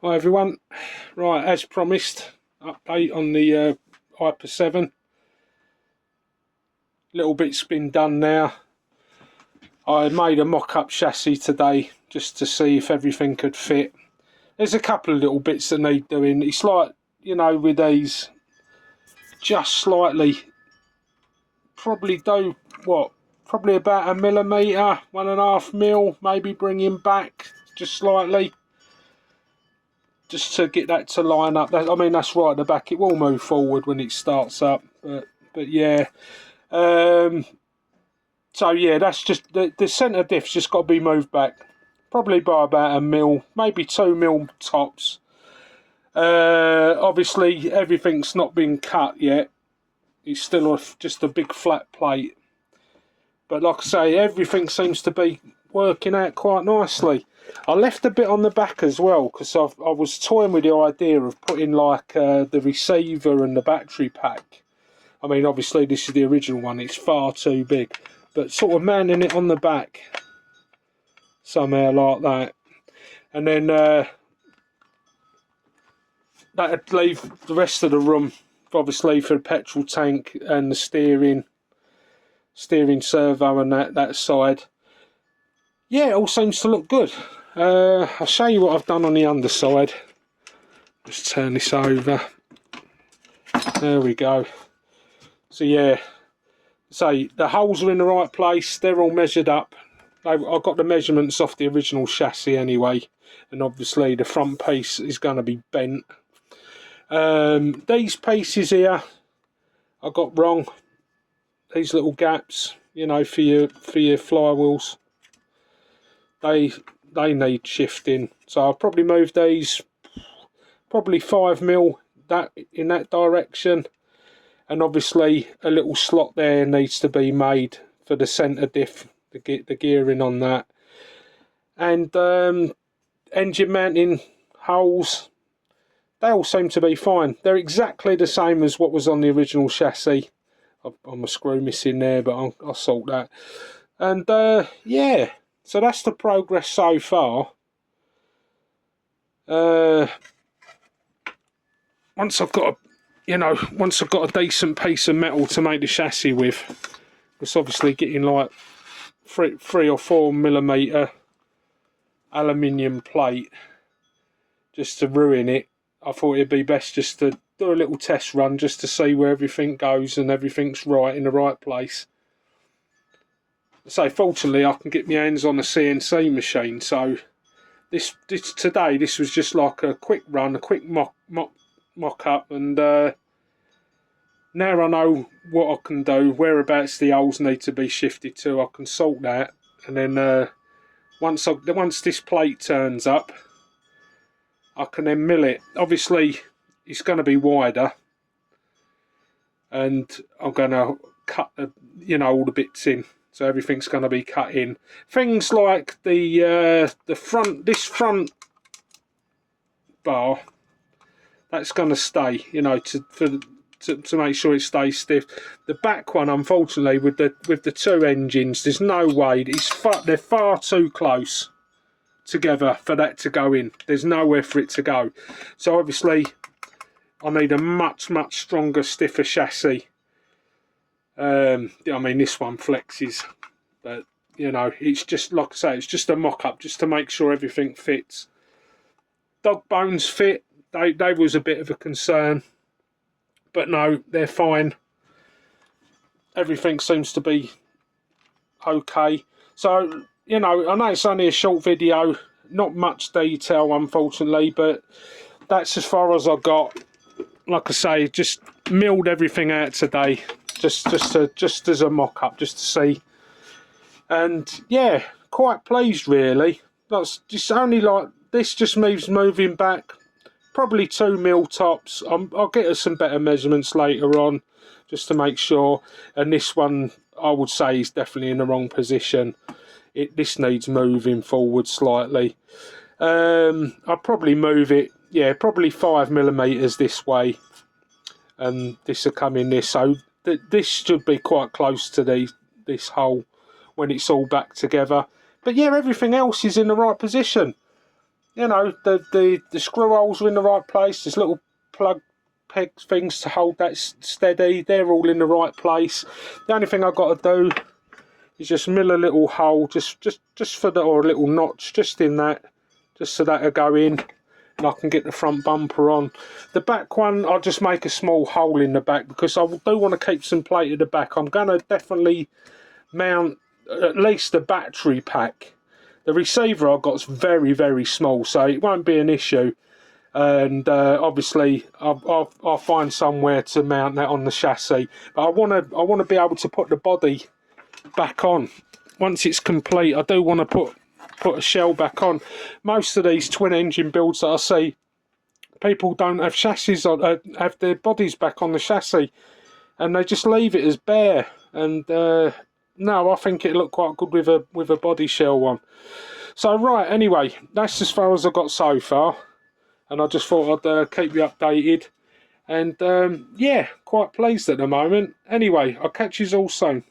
Hi everyone, right, as promised, update on the Hyper 7. Little bit's been done now. I made a mock-up chassis today just to see if everything could fit. There's a couple of little bits that need doing. It's like, you know, with these, just slightly, probably do, what, probably about a millimetre, 1.5 mil, maybe bringing back just slightly. Just to get that to line up. I mean, that's right at the back. It will move forward when it starts up. But yeah. So yeah, that's just the centre diff's just got to be moved back. Probably by about 1 mil, maybe 2 mil tops. Obviously, everything's not been cut yet. It's still just a big flat plate. But like I say, everything seems to be working out quite nicely. I left a bit on the back as well because I was toying with the idea of putting like the receiver and the battery pack. I mean, obviously this is the original one, it's far too big, but sort of mounting it on the back somehow like that, and then that'd leave the rest of the room obviously for the petrol tank and the steering servo and that side. Yeah, it all seems to look good. I'll show you what I've done on the underside. Just turn this over. There we go. So yeah, so the holes are in the right place. They're all measured up. I got the measurements off the original chassis anyway, and obviously the front piece is going to be bent. These pieces here I got wrong. These little gaps, you know, for your flywheels. They need shifting, so I'll probably move these probably 5 mil in that direction, and obviously a little slot there needs to be made for the centre diff, the gearing on that, and engine mounting holes. They all seem to be fine. They're exactly the same as what was on the original chassis. I'm a screw missing there, but I'll sort that. And yeah. So that's the progress so far. Once I've got a decent piece of metal to make the chassis with, it's obviously getting like 3 or 4 millimetre aluminium plate just to ruin it. I thought it'd be best just to do a little test run just to see where everything goes and everything's right in the right place. So fortunately I can get my hands on a CNC machine, so this was just like a quick run, a quick mock up, and now I know what I can do, whereabouts the holes need to be shifted to. I can sort that, and then once this plate turns up, I can then mill it. Obviously it's going to be wider, and I'm going to cut all the bits in. So everything's going to be cut in. Things like this front bar, that's going to stay, to make sure it stays stiff. The back one, unfortunately, with the 2 engines, there's no way. They're far too close together for that to go in. There's nowhere for it to go. So obviously, I need a much stronger, stiffer chassis. I mean, this one flexes, but it's just, like I say, it's just a mock-up just to make sure everything fits. Dog bones fit. They was a bit of a concern, but no, they're fine. Everything seems to be okay. So I know it's only a short video, not much detail unfortunately, but that's as far as I got. Like I say, just milled everything out today. Just as a mock-up, just to see, and yeah, quite pleased really. That's just only like this, just moving back, probably 2 mil tops. I'll get us some better measurements later on, just to make sure. And this one, I would say, is definitely in the wrong position. This needs moving forward slightly. I'll probably move it, yeah, probably 5 millimeters this way, and this will come in this. So this should be quite close to this hole when it's all back together. But yeah, everything else is in the right position. you know, the screw holes are in the right place. There's little plug peg things to hold that steady. They're all in the right place. The only thing I've got to do is just mill a little hole, just for the, or a little notch just in that, just so that'll go in, and I can get the front bumper on. The back one, I'll just make a small hole in the back because I do want to keep some plate at the back. I'm going to definitely mount at least the battery pack. The receiver I've got is very, very small, so it won't be an issue. And obviously, I'll find somewhere to mount that on the chassis. But I want to be able to put the body back on once it's complete. I do want to put a shell back on. Most of these twin engine builds that I see, people don't have chassis on, have their bodies back on the chassis, and they just leave it as bare. And no, I think it looked quite good with a body shell one. So right, anyway, that's as far as I got so far, and I just thought I'd keep you updated. And yeah, quite pleased at the moment. Anyway, I'll catch you all soon.